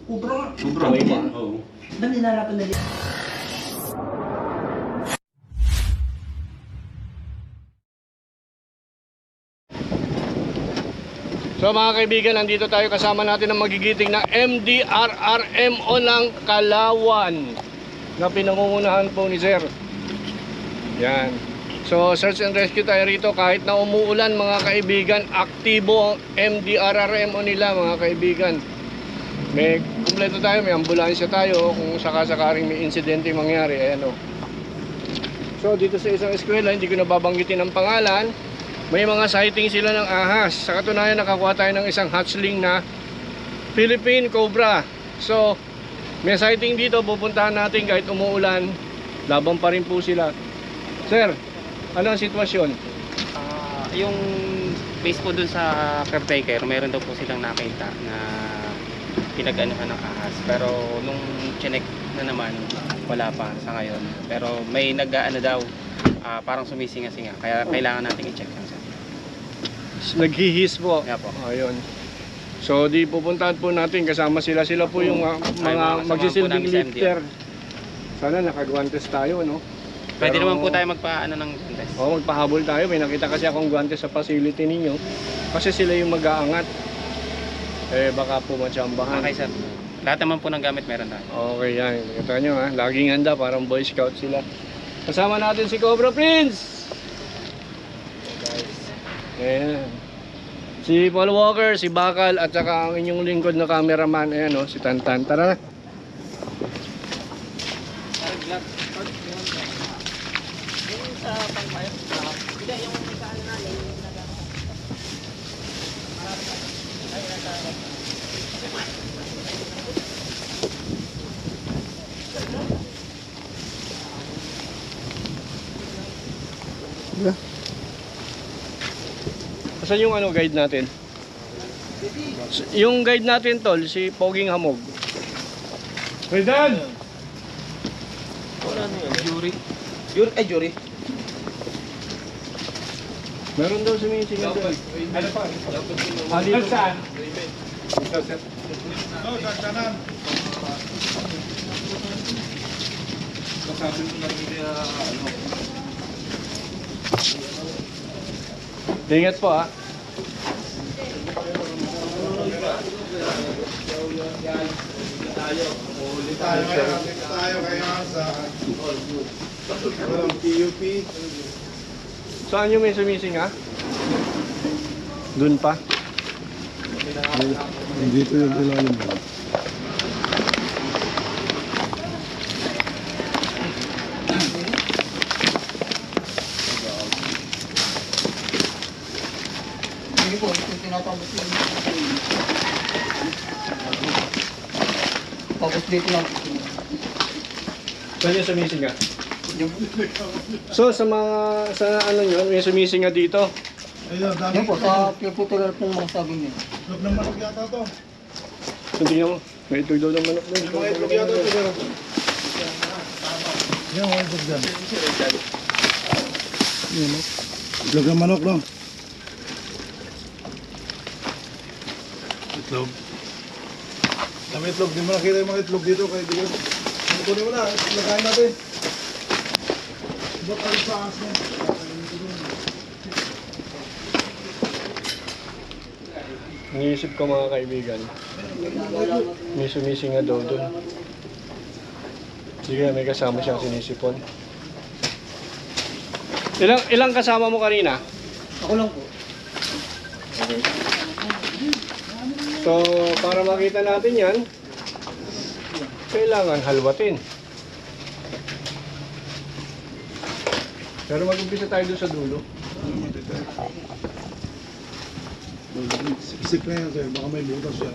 Kubra. Sobra Kamay ba? ba? Oo. Ba't nilalapan na dyan? So mga kaibigan, nandito tayo kasama natin ang magigiting na MDRRMO ng Kalawan na pinangungunahan po ni Sir. Yan. So search and rescue tayo rito kahit na umuulan mga kaibigan. Aktibo ang MDRRMO nila mga kaibigan. May kumpleto tayo, may ambulansya tayo kung sakasakaring may insidente mangyari. Ayan o. So dito sa isang eskwela, hindi ko nababanggitin ang pangalan, may mga sighting sila ng ahas. Sa katunayan, nakakuha tayo ng isang hatchling na Philippine Cobra. So may sighting dito, pupuntahan natin kahit umuulan, laban pa rin po sila. Sir, ano ang sitwasyon? Yung base po dun sa caretaker, meron daw po silang nakita na pinag-anuhan ng ahas. Pero nung chinek na naman, wala pa sa ngayon. Pero may nag-ano daw, parang sumisinga-singa. Kaya kailangan natin i-check lang siya. Naghihis po. Yeah po. Ayun. So di pupuntahan po natin, kasama sila. Sila po yung mga magsisilbing lifter. Sana nakagwantes tayo, no? Pwede Pero, naman po tayo magpa-ano ng contest. Oo, magpahabol tayo. May nakita kasi akong guwantes sa facility ninyo. Kasi sila yung mag-aangat. Eh baka po matsambahan. Okay sir. Lahat naman po ng gamit meron tayo. Okay, yan. Kita nyo ha. Laging handa, parang Boy Scout sila. Kasama natin si Cobra Prince! Ayan. Si Paul Walker, si Bakal, at saka ang inyong lingkod na cameraman. Ayan o, si Tantan. Tara na. Saan yung guide natin? Yung guide natin tol, si Poging Hamog. Redan! Jury. Jury. Meron daw sumising nga doon. Ano pa? Dito saan? Ingat po ha. Tayo kaya sa PUP. Saan yung may sumising ha? Doon pa? Dito yung ilalim. Hindi po, ito tinatapos yun. Tapos dito lang. Saan yung sumising ha? So sa mga, sa ano nyo, may sumising nga dito. Yan po, sa piputular pong mga sabi niya. Log ng manok yata to. Tingnan mo, may itlog daw ng manok doon. Mga itlog yata to. Yan, mga itlog dyan. Itlog ng manok, no? Itlog. Dami itlog. Di mo nakita yung mga itlog dito. Kaya di ko. Kunin mo na. Lagayin natin. Ba't alis sa aas mo? Iniisip ko mga kaibigan, may sumising nga daw doon. Sige, may kasama siyang sinisipon. Ilang kasama mo kanina? Ako lang po. So, para makita natin yan, kailangan halwatin. Pero mag-umpisa tayo doon sa dulo. Isip na yan, sir. Baka may butas yan.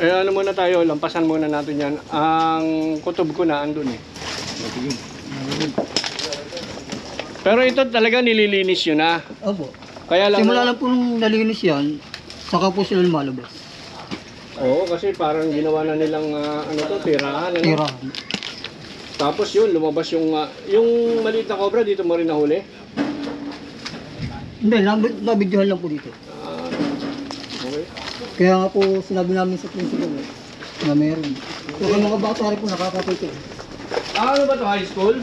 Eh ano muna tayo, lampasan muna natin yan. Ang kutob ko na andun eh. Pero ito talaga nililinis yun na. Opo. Kaya lang... Simula lang po nung nalinis yan, saka po sila lumalabas. Oo, kasi parang ginawa na nilang ano to, tirahan. Ano? Tira. Tapos yun, lumabas yung maliit na cobra, dito mo rin nahuli. Hindi, nabidyohan lang po dito. Okay. Kaya nga po sinabi namin sa principal na meron. So ang mga bata rin po nakakapit. Ano ba to, high school?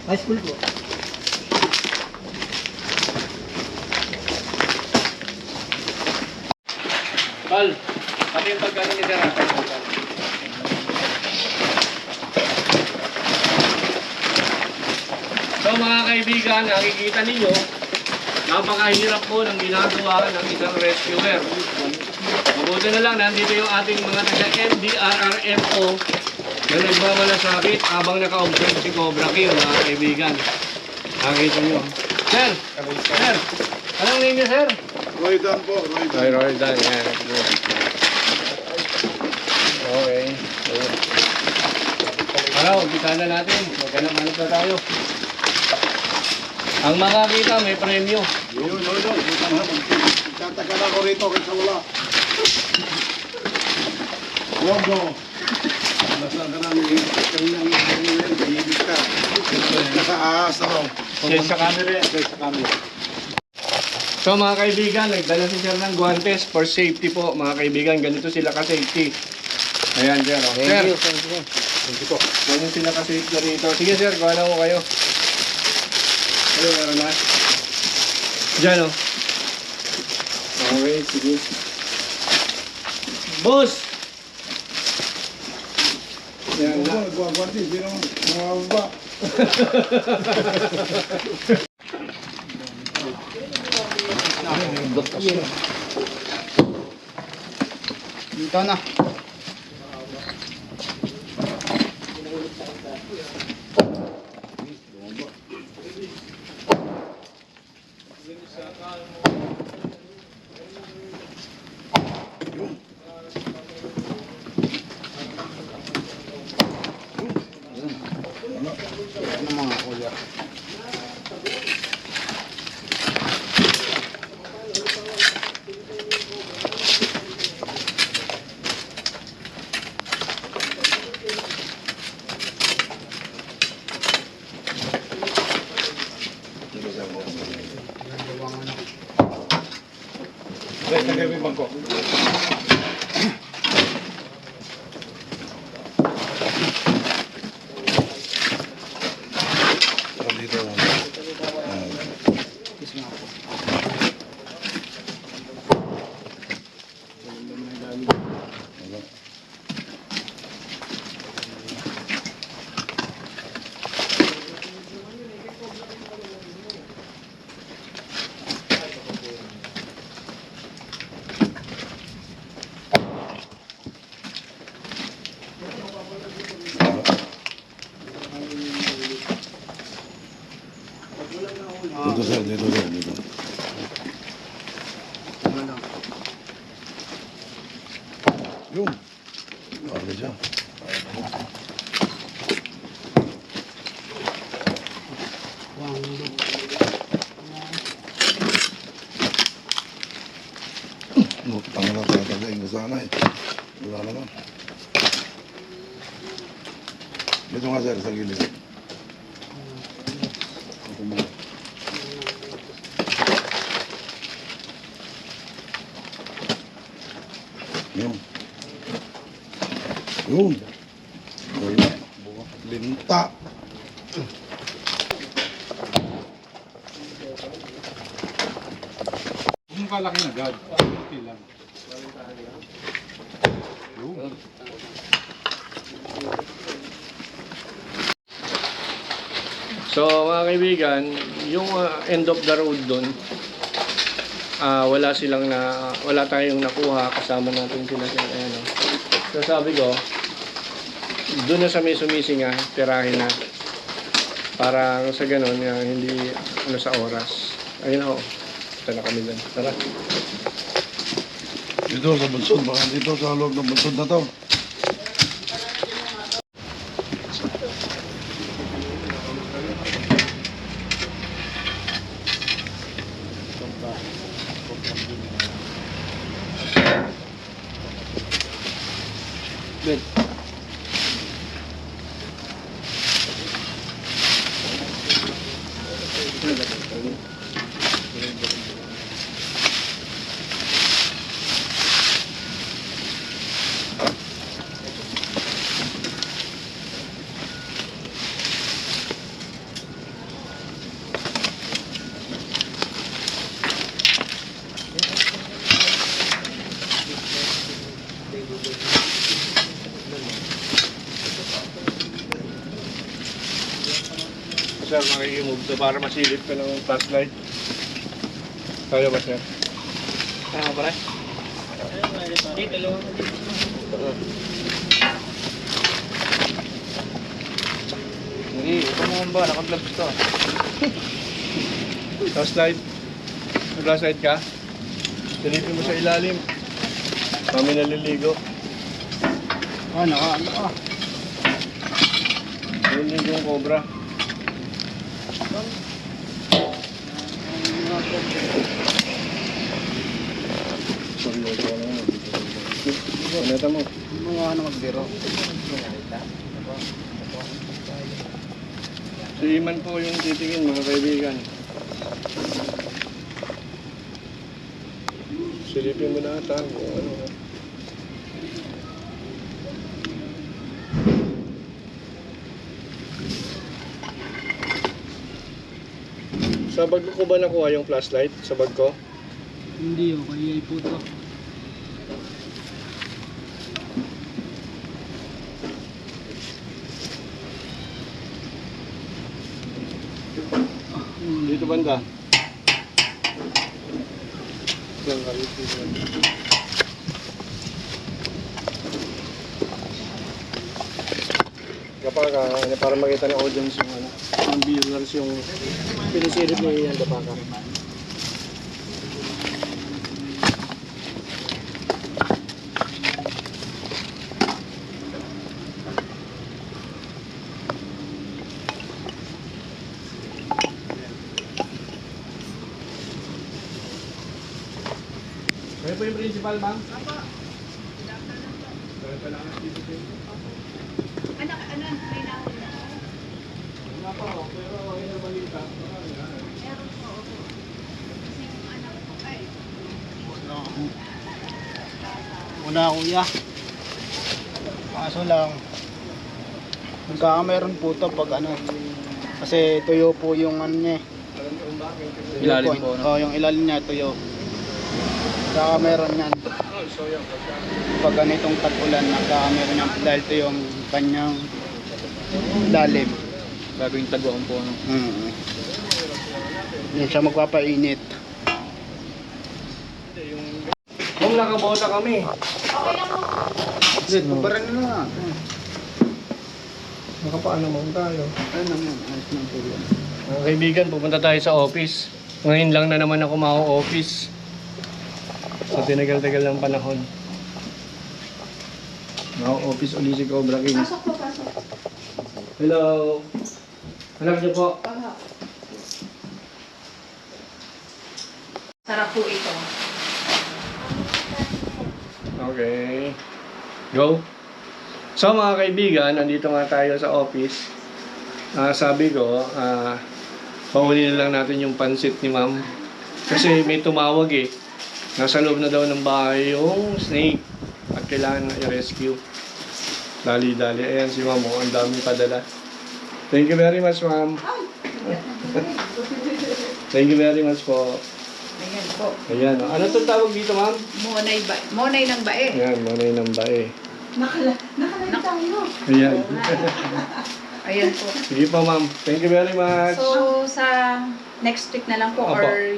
High school po. Kal, pati yung pagkano ni Sir. So mga kaibigan, nakikita ninyo, napakahirap po ng ginagawa ng isang rescuer. Mabuti na lang, nandito yung ating mga taga-MDRRMO na nagmamalasakit habang naka-observe si Cobra King, mga kaibigan. Nakikita nyo. Sir! Sir! Anong name niyo, sir? Roy Dan po, Roy Dan. Roy Dan, yan. Okay. Ano, umpisa na natin. Magkanap-hanap na tayo. Ang makakita, may premyo. Yun. Tatagala ko rito kaysa wala. Huwag mo. Nasaan ka namin kaninang kahibig ka. Nakaahas ako. Sa camera. So mga kaibigan, nagdala si Sir ng guantes for safety po. Mga kaibigan, ganito sila ka-safety. Ayan, Sir. Oh. Sir, Thank you po. ganyan sila ka-safety rito. Sige, Sir, gawa na ko kayo. Ano, meron na? Diyan, oh. Okay, sige. Boss! Yan na. Nagwagwati, hindi naman mawawaba. Dito na. Tagay mo yung bangko. Dito. Dito sir, dito. Yun. Pwede siya. Tanga na tatagayin ko sana eh. Wala naman. Dito nga sir, sa gilid. Yun. Wala. Linta. Kung kalaki na agad, okay lang. So mga kaibigan, yung end of the road doon, wala tayong nakuha, kasama natin sila sa ano. So sabi ko, doon na sa may sumisinga, tirahin na. Para sa ganun, hindi sa oras. Ayun ako, ito na kami doon. Tara. Dito sa bunsod, baka dito sa loob ng bunsod na to. Good. Sir, makikimove to para masilip ka ng flashlight. Kaya ba, sir? Kaya ba rin? Hindi, ito naman ba? Naka-gloves to. Flashlight. May flashlight ka? Silipin mo sa ilalim. Kami naliligo. Naliligo ang cobra. Neta mo. Si Iman po yung titingin, mga kaibigan. Silipin mo na ata kung ano. Sa bag ko ba nakuha yung flashlight? Sa bag ko? Hindi oh, kaya po to. Dito banda. Kapag para makita ng audience yung ano, yung viewers yung pinisilip ni Ian Dapaka. Kayo po yung principal, ma'am? Apo. Kayo pa lang ang dito. Anak, may nahon na. Wala pa ako, pero okay na balita. Meron po ako. Kasi yung anak ko ay. Una kuya. Kaso lang, magkakameron po to pag ano. Kasi tuyo po yung ano niya. Ilalim po, no? Oo, yung ilalim niya tuyo. Nagkakameron yan. Pag ganitong tag-ulan, nagkakameron yan dahil ito yung kanyang lalim. Gagawing taguan po, no? Yan siya magpapainit. Kung nakabota kami. Good, pabaran na nga. Nakapaano mo tayo? Ano naman, ayos na po yan. Mga kaibigan, pupunta tayo sa office. Ngayon lang na naman ako ma-office. Sa tinagal-tagal ng panahon. Ma-office ulit si Cobra King. Pasok po, pasok. Hello. Anak niyo po. Sarap po ito. Okay. Go. So mga kaibigan, nandito nga tayo sa office. Sabi ko, pauli na lang natin yung pansit ni ma'am. Kasi may tumawag eh. Nasa loob na daw ng bahay yung snake. At kailangan na i-rescue. Dali-dali. Ayan si ma'am, ang daming padala. Thank you very much, ma'am. Thank you very much po. Ayan po. Ayan. Ano itong tawag dito, ma'am? Monay ng bae. Ayan, manay ng bae. Nakalagay tayo. Ayan. Ayan po. Sige po, ma'am. Thank you very much. So, sa next week na lang po Opo. or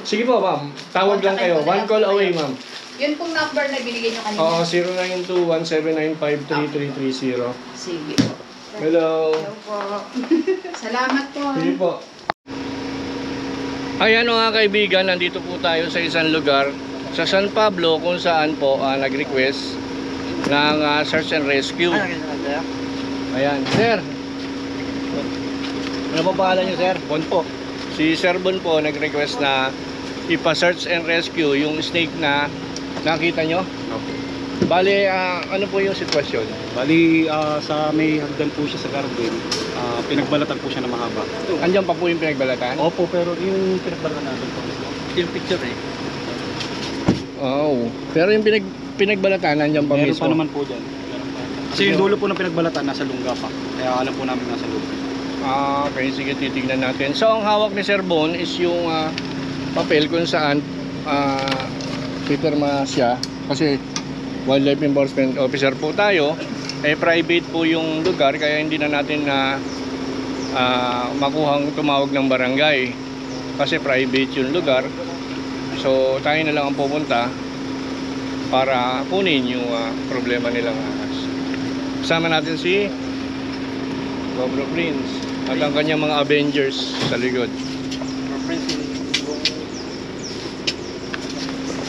Sige po, ma'am. Tawag lang kayo. One call away, ma'am. yun pong number na binigay nyo kanina. Oo, 0921-795-3330. Sige po. Hello. Hello po. Salamat po. Sige po. Ayan mga kaibigan, nandito po tayo sa isang lugar sa San Pablo kung saan po nag-request ng search and rescue. Ayan, sir. Ano po pangalan niyo, sir? Bon po. Si Sir Bon po nag-request na ipa-search and rescue yung snake na nakita nyo. Bali, ano po yung sitwasyon? Bali, sa may hagdan po siya sa garden, pinagbalatan po siya na mahaba. Andiyan pa po yung pinagbalatan? Opo, pero yung pinagbalatan natin po, yung picture eh. Oo. Pero yung pinagbalatan, nandiyan pa Meron mismo. pa naman po dyan. Meron pa. Kasi yung dulo po ng pinagbalatan, nasa lungga pa. Kaya alam po namin nasa lungga. Okay, sige, titignan natin. So, ang hawak ni Sir Bon is yung papel kung saan pipirma siya. Kasi wildlife enforcement officer po tayo. Eh, private po yung lugar, kaya hindi na natin makuhang tumawag ng barangay kasi private yung lugar. So tayo na lang ang pupunta para kunin yung problema nilang ahas. Kasama natin si Cobra Prince at ang kanyang mga Avengers sa likod.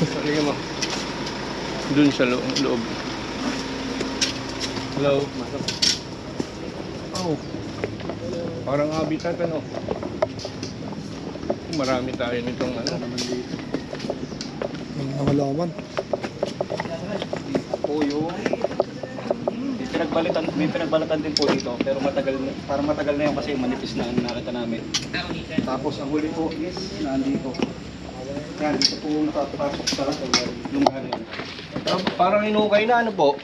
Halika mo. Dun sa loob. Hello. Oh. Parang habitat ano. Marami tayo nitong ano. Ang halaman. Po yung may pinagbalatan din po dito pero parang matagal na yun kasi manipis na ang nakita namin. Tapos ang huli po is nandito. Yan, dito po nakapasok sa lunggan yan. Parang inukay na ano po.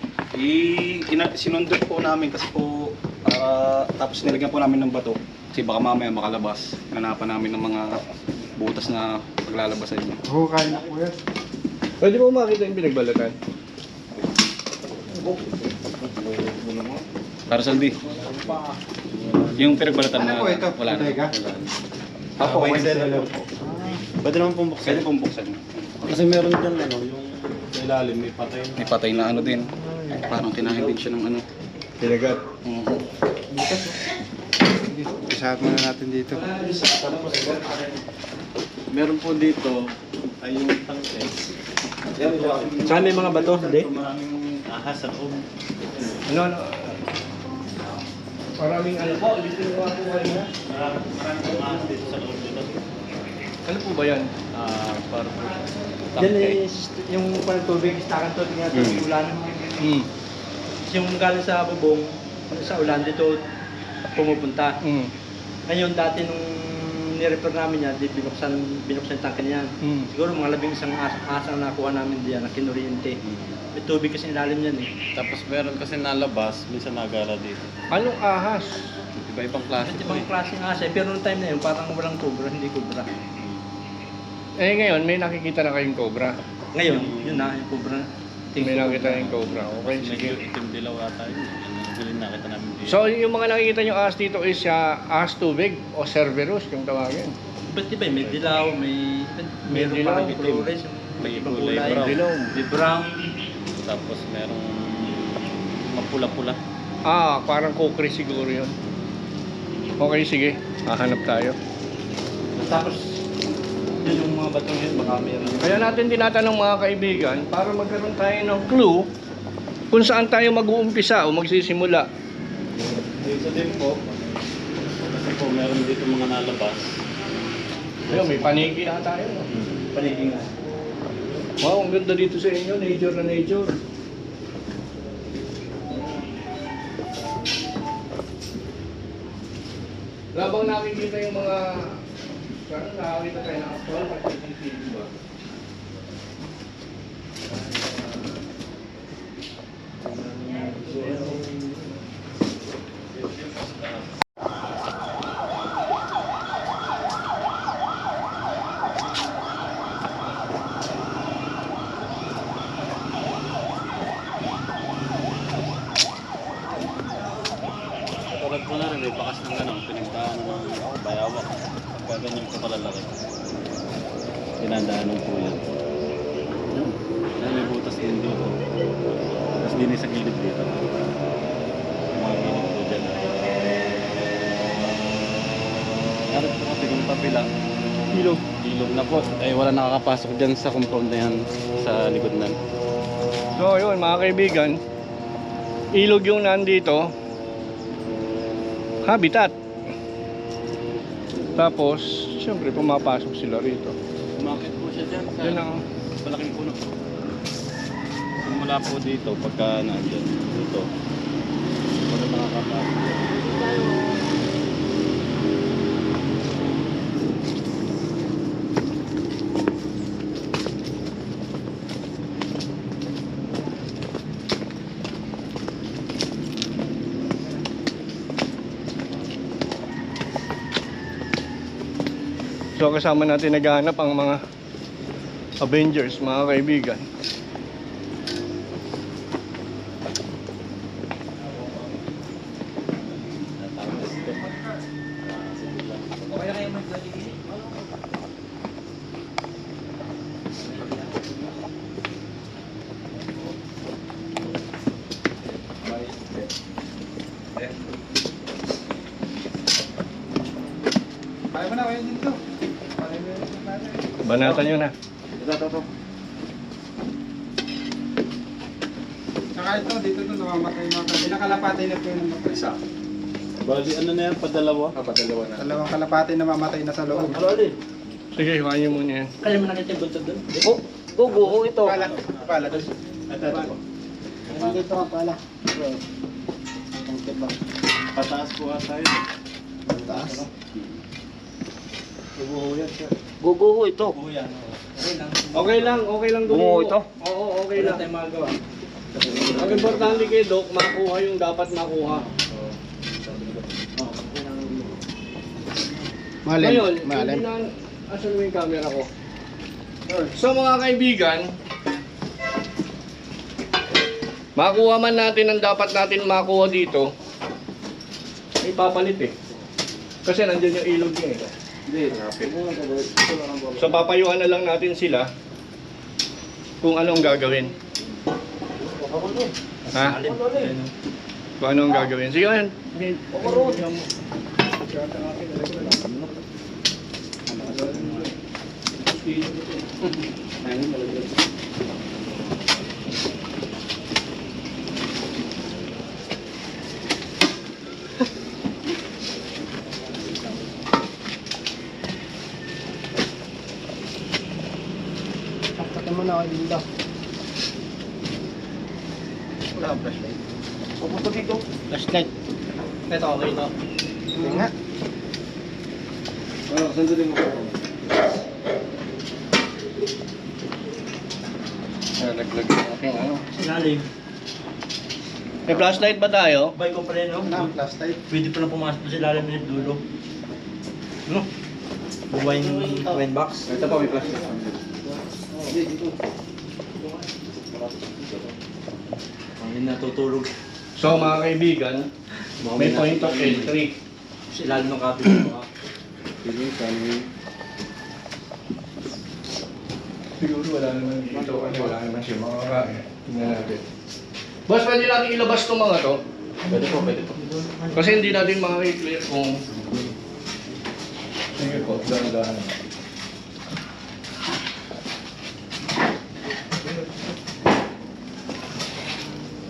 Sinundot po namin kasi po tapos nilagyan po namin ng bato kasi baka mamaya makalabas. Nanapan namin ng mga butas na paglalabas sa inyo. Oo, kaya na po yan. Pwede mo makita yung pinagbalatan? Para Saldi. Yung pinagbalatan na Ano po ito? wala na. Bodega? Apo, may seller po. Pwede naman pong buksan. Pwede pong buksan. Kasi meron dyan ano, yung sa ilalim may patay na. May patay na ano din. Parang kinain din siya ng ano. Pinagat. Isahat muna natin dito. Meron po dito ay yung tangke. Saan may mga bato? Hindi? Maraming ahas sa loob. Ano? Maraming ano po. Dito yung mga po kanina. Maraming ahas dito sa loob dito. Ano po ba yan? Para po. Yan is yung tubig, istakan to, tingnan tubig ulan. Yung galing sa bubong, sa ulan dito pumupunta. Ngayon dati nung ni-repair namin yan, di binuksan yung tangke niyan. Siguro mga 11 asang nakuha namin diyan na kinuryente. May tubig kasi ilalim yan eh. Tapos meron kasi nalabas, minsan nagala dito. Anong ahas? Iba-ibang klase At po ibang klaseng asa, pero noong time na yun parang walang cobra, hindi cobra. Eh ngayon, may nakikita na kayong cobra. Ngayon, yun na, yung cobra. May nakita na yung cobra. Okay, sige. Medyo itim dilaw ata yun. Yan ang nakita namin dito. So, yung mga nakikita nyo ahas dito is ahas tubig o Cerberus yung tawagin. Iba't iba, may dilaw, meron dilaw, parang flores, may ibang kulay kulay. brown. Dilaw. May brown. Tapos merong mapula-pula. Parang kukri siguro yun. Okay, sige. Hahanap tayo. Tapos, yun yung mga batong yun, baka meron. Kaya natin tinatanong mga kaibigan para magkaroon tayo ng clue kung saan tayo mag-uumpisa o magsisimula. Dito din po. Kasi po meron dito mga nalabas. Ayun, may paniki na tayo. No? Paniging nga. Wow, ang ganda dito sa inyo. Nature na nature. Labang nakikita yung mga... Parang nakakita tayo ng actual pag-CCTV ba? Tulad po na rin, may bakas ng ganun, pinagdaan ng bayawak. Kaya ganyan po kalalaki. Pinadaanan po yan. Yan, may butas din dito. Tapos din sa gilid dito. Mga gilid po dyan. Narap po kasi kung papila. Ilog. Ilog na po. Eh, wala nakakapasok dyan sa compound na yan sa likod na. So yun mga kaibigan, ilog yung nandito, habitat. Tapos, siyempre pumapasok sila rito. Umakit po siya dyan sa Yan ang malaking puno. Simula po dito, pagka nandyan, dito. Wala nakakapasok. So kasama natin naghahanap ang mga Avengers, mga kaibigan. Banatan nyo na. Ito. Saka ito, dito to namamatay mga kasi. Nakalapatay na po yung mga isa. Bali, ano na yan? Padalawa? Padalawa na. Dalawang kalapatay na mamatay na sa loob. Sige, hukain nyo muna yan. Kaya mo nakita yung buntod doon? Gugo ito. Pala doon. Ito. Dito ka pala. Pataas po nga tayo. Taas. Gugo ito. Okay lang Bumuo ito? Oo, okay Wala lang. tayong magawa. Ang importante kay Doc, makuha yung dapat makuha. Ngayon, hindi na, asan mo yung camera ko? So mga kaibigan, makuha man natin ang dapat natin makuha dito, may papalit eh. Kasi nandiyan yung ilog niya eh. So papayuhan na lang natin sila kung ano ang gagawin. Ha? Kung ano ang gagawin. Sige man. Pagkatay mo na ako yung daw. Wala ang flashlight. Pupunta dito. Flashlight. Ito, okay ito. Hindi nga. Sandali mo po. Nalaglag yung aking ano. Sinalim. May flashlight ba tayo? Bay ko pa rin, no? Na ang flashlight. Pwede pa na pumasok sa ilalim ng dulo. No? Wine box. Ito pa may plastic. Ang natutulog. So mga kaibigan, may point of entry. Sa ilalim ng cabinet. Siguro wala naman dito kasi wala naman siya makakain. Tingnan natin. Boss, pwede natin ilabas itong mga to? Pwede po. Kasi hindi natin makiklear kung... Sige po, dahan-dahan.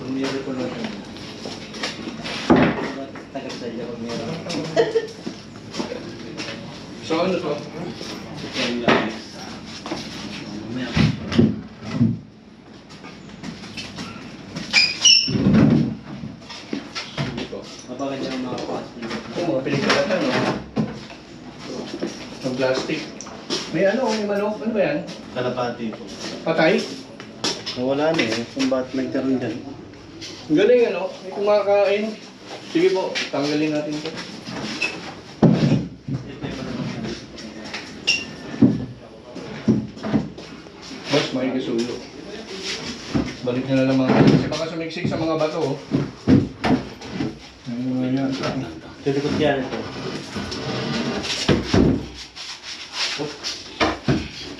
Meron ko natin. Tagal sa iyo kung meron. So ano to? Mabagal niya ang mga plastic. Ito mga pinagkalatan, no? Ang plastic. May ano, may manok. Ano ba yan? Kalapati po. Patay? Nawala na eh. Kung ba't nagkaroon dyan? Ang galing, ano? May kumakain. Sige po, tanggalin natin ito. Boss, makikisulo. Balik nyo na lang mga kasi baka sumiksik sa mga bato. Oh. Ano nga yan? Tulikot yan ito.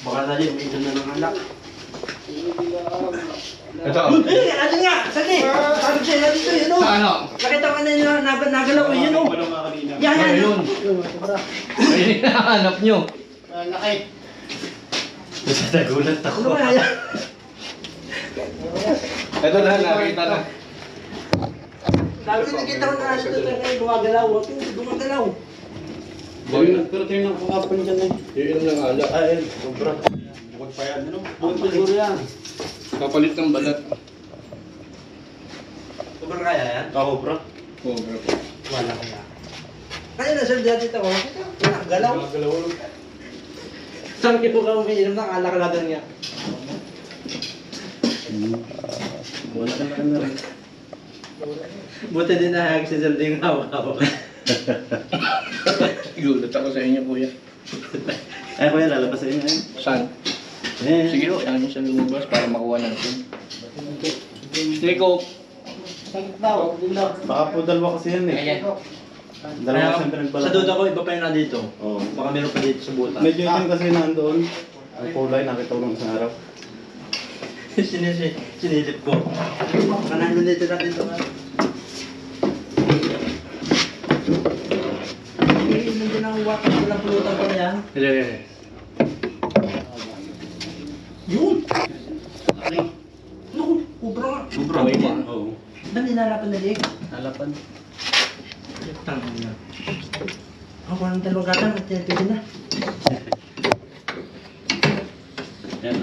Baka na din, may isa na ng anak. Ito. Ano nga? Sali! Sabi siya na dito, yun o! Sa ano? Nakita ko na yun, nagalaw ko, yun o! Yan, yan! Ayun. Ayun yung nahanap nyo. Laki. Kasi nagulat ako. Ano ba yan? Ito na, nakita na. Sabi ko, nakita ko na ito na gumagalaw. Huwag yung gumagalaw. Boy, Pero tingnan ko nga pa dyan eh. iinom ng alak. Ay, sobra. Bukod pa yan, ano? Bukod pa siguro yan. Kapalit ng balat. Sobrang kaya yan? Kahobra. Cobra po. Wala kaya. Kaya na sir, dito ko. Galaw. Saan kipo ka umiinom ng alak ladan niya? Wala ka na rin. Buti din na hag si Sir Ding hawak-hawak. Gulat ako sa inyo, kuya. Ay, kuya, lalabas sa inyo eh. Saan? Eh, Sige ho, yan siya lumabas para makuha natin. Nico, baka po dalawa kasi yan eh. Ayan. Dalawa kasi pinagbala. Sa duda ko, iba pa yung nandito. Oo. Baka meron pa dito sa butas. Medyo yun kasi nandoon. Ang kulay, nakita ko lang sa araw. Sinilip ko. Baka nandun dito natin ito. Nandun ang water, walang pulutan pa niyan. hindi. Yun! Naku, kubra nga. Sobrang Oo. Ba't nilalapan na liig? Lalapan. Tang na. Ako ng dalawang gatang at pwede na. Yan.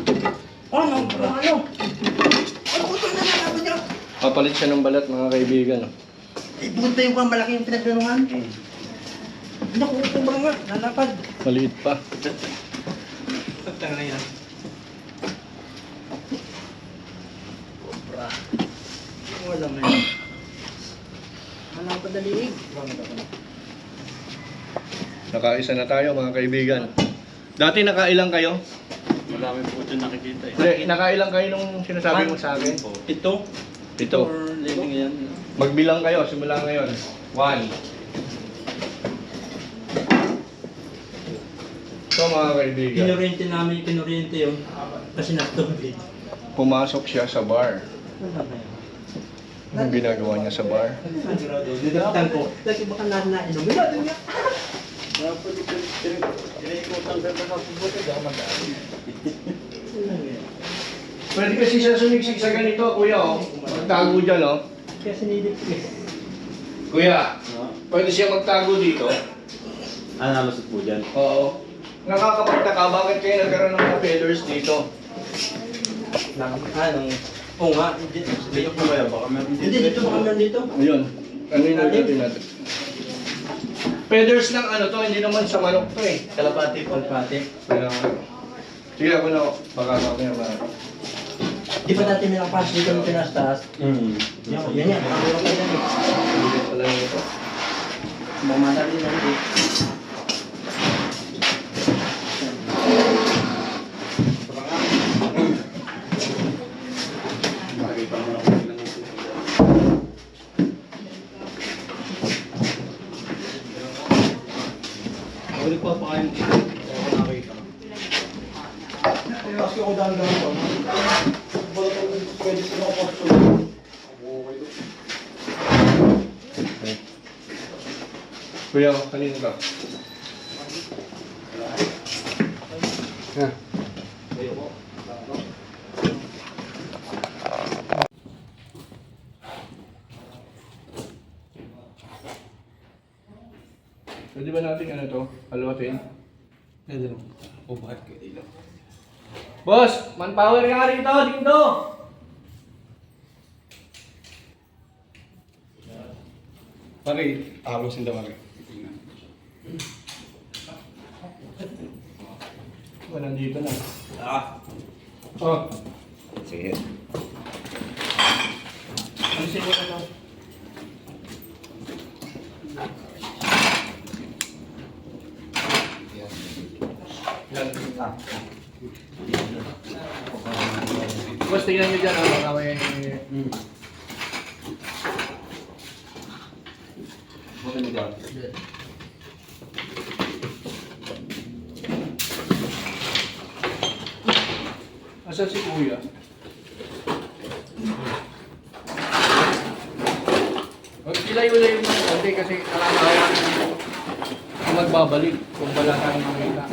Ano? Ano? Ano ko ito nilalapan niya? Papalit siya ng balat mga kaibigan. Eh, bukod ba yung malaki yung pinagdanuhan? Naku, kubra nga. Lalapad. Maliit pa. Tang na yan. Kubra. Wala na yan. Malapad na liig. Nakaisa na tayo mga kaibigan. Dati nakailang kayo? Madami po dyan nakikita eh. Hindi, nakailang kayo nung sinasabi mo sa akin? Ito? Ito. Or living yan? Magbilang kayo, simula ngayon. 1. Ito mga kaibigan. Kinuryente namin, kinuryente yun. Kasi natubig. Pumasok siya sa bar. Wala na yan. Anong ginagawa niya sa bar? Didagtan ko. Kasi baka nainom. Wala din yan. Pwede kasi siya sumiksik sa ganito, kuya. Oh. Magtago dyan, oh. Kaya sinilip ko. Kuya, pwede siya magtago dito. Nalusot po dyan. Oo. Nakakapagtaka, bakit kayo nagkaroon ng mga feathers dito? Anong? Oo nga. Dito po kaya baka meron Hindi, dito baka meron dito. Ayun. Ano yung nagdating natin? Feathers ng ano to, hindi naman sa manok to eh. Kalapati po. Pati. Kaya, sige ako na, baka mamaya ba. Di ba dati may nakapas dito ng pinastas? Yan yan. Nakakura pa yan. Hindi pala yung ito. Mamata din lang dito. Makikita mo na kung ilang ito. Ulit pa pa kayo dito. Ako nakita. Kasi ako dahil ko. Pwede sila ako Kuya, kanino ka? Ha? Pwede ba natin ano to? Haluatin? Pwede naman. O bakit kayo dito? Boss! Manpower ka nga rito! Dito! Pare, alos hindi pare. Oh, nandito na. Oh. Sige. Alisin mo na to. Yan. Boss, tingnan nyo dyan. Baka may... Bukan mo dyan. Asan si Kuya? Ilayo-layo mo ng konti kasi alam-alam kung magbabalik kung wala tayong makita.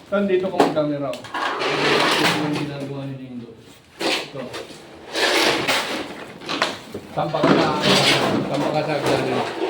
Saan dito kung camera ko? Ito yung ginagawa ni Dindo. Ito. Tampak ka sa gano'n.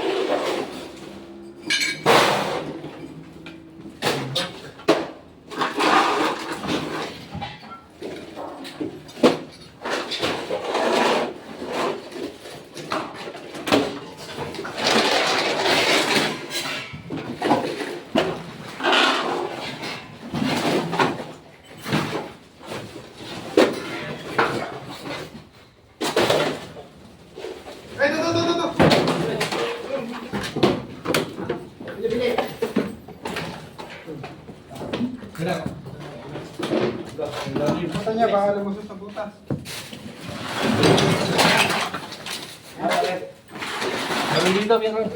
Buta niya, baka lumusot sa butas. Kami dito, Pierre.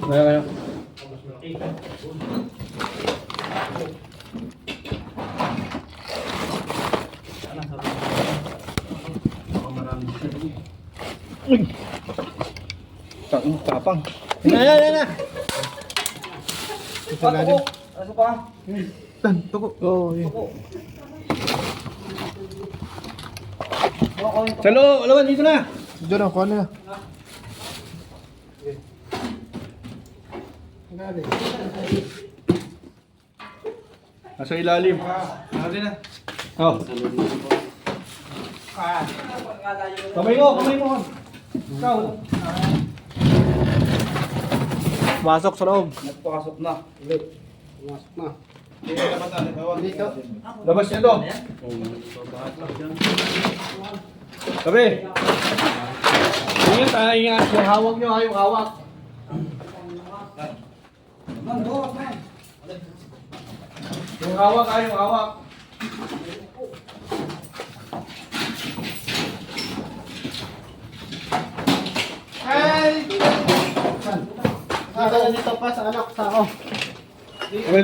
Ayan. Uy! Tapang. Na. Ito na din. Ano pa? Tan, tuko. Oo, yun. Salo, alawan, dito na. Dito na, kuha na. Nasa ilalim. Ano na? Oh. Kamay mo. Ikaw. Pasok sa loob. Nagpakasok na. Pumasok na. Dito. Labas niya to. Sabi. Ingat. Yung hawak nyo ha, yung hawak. Yung hawak ha, yung hawak. Dito pa sa anak, sa ako. Wait.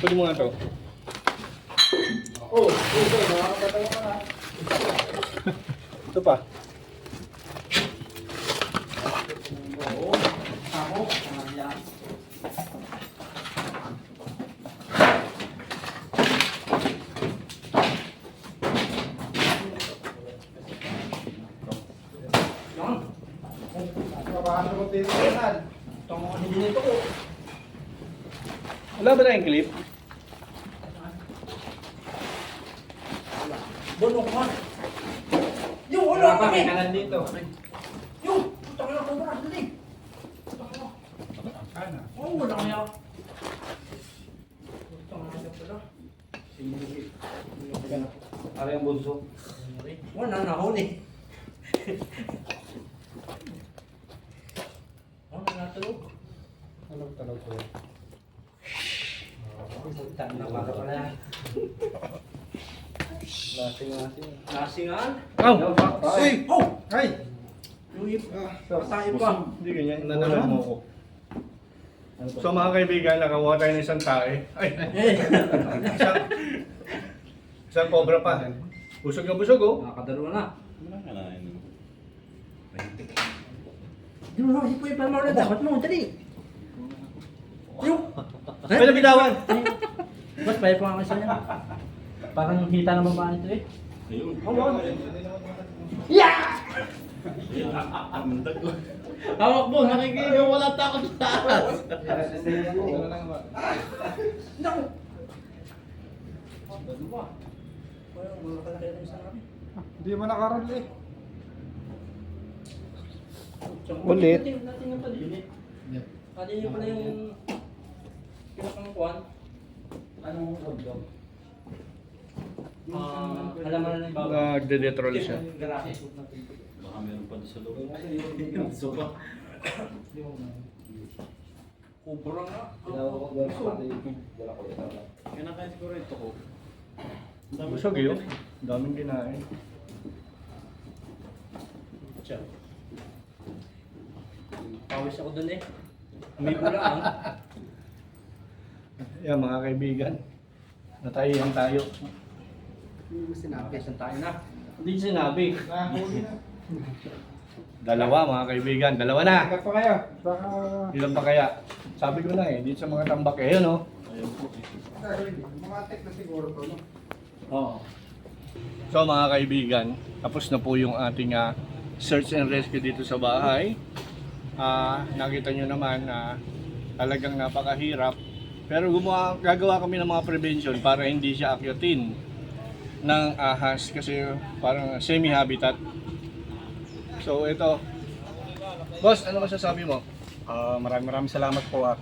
Pwede mo nga to. Ito pa. Wala ba tayong clip? Wala pa, may kanan dito. Ano yung bunso? Wala na huli. Wala na tulog. Tanong ko. Tanda para pala yan. Nasingan? Aw! Uy! Oh! Ay! Patay pa. Hindi ganyan. Nanalan mo ko. So mga kaibigan, nakakuha tayo ng isang tae. Ay! Isang cobra pa. Busog na busog oh. Nakakadalawa na. Wala ka na yun. Di mo na, sipoy pa mo na dapat mo. Dali! Yung! May nabitawan! Mas pwede pa nga kasi yan. Parang hita ng babae ito eh. Ayun. Amundag ko. Hawak mo, nakikinig wala takot sa taas. Naku! Ano ba? Wala ka na kayo ng isang namin. Hindi mo nakaroon eh. Ulit. Natin yung pali. Natin yung pala yung pinakangkuhan. Anong hotdog? Halaman na ng babaw. Nagde-detrol siya. Yung garage soup natin. Baka meron pa doon sa loob. Soba. Kubra nga. Kaya na kaya siguro ito ko. Busog yun. Daming kinain. Pawis ako dun eh. May bulaan. Yan mga kaibigan. Natahiyan tayo. Hindi mo sinabi. Saan tayo na? Hindi sinabi. Dalawa mga kaibigan. Dalawa na. Ilan pa kayo? Baka... Ilan pa kaya? Sabi ko na eh. Dito sa mga tambak eh. Yun oh. Ayun po. Mga tek na siguro to, no? Oo. So mga kaibigan, tapos na po yung ating search and rescue dito sa bahay. Nakita nyo naman na talagang napakahirap. Pero gagawa kami ng mga prevention para hindi siya akyatin ng ahas kasi parang semi-habitat. So ito. Boss, ano masasabi mo? Maraming salamat po at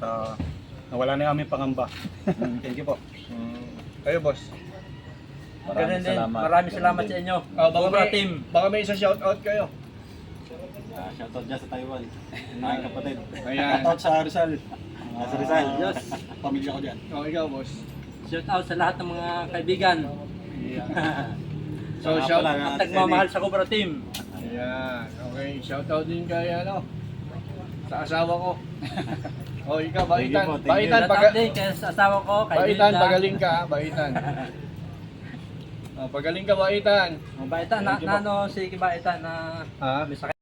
nawala na kami pangamba. Thank you po. Kayo boss. Ganun din. Maraming salamat sa inyo. Baka team. Baka may isa shoutout kayo. Shoutout dyan sa Taiwan. Aking kapatid. Ayan. Shoutout sa Rizal. Nasa Rizal. Yes. Pamilya ko dyan. Oh, ikaw, boss. Shout out sa lahat ng mga kaibigan. So, Saka shout pala, At nagmamahal sa Cobra Team. Ayan, okay. Shout out din kay sa asawa ko. Oh, ikaw, Thank you Baitan. po, thank you. Baitan, Shout out din kay sa asawa ko, kay Baitan, Linda. pagaling ka, Baitan. Oh, pagaling ka, Baitan. Baitan, Thank you po. si Baitan na Ha? may sakit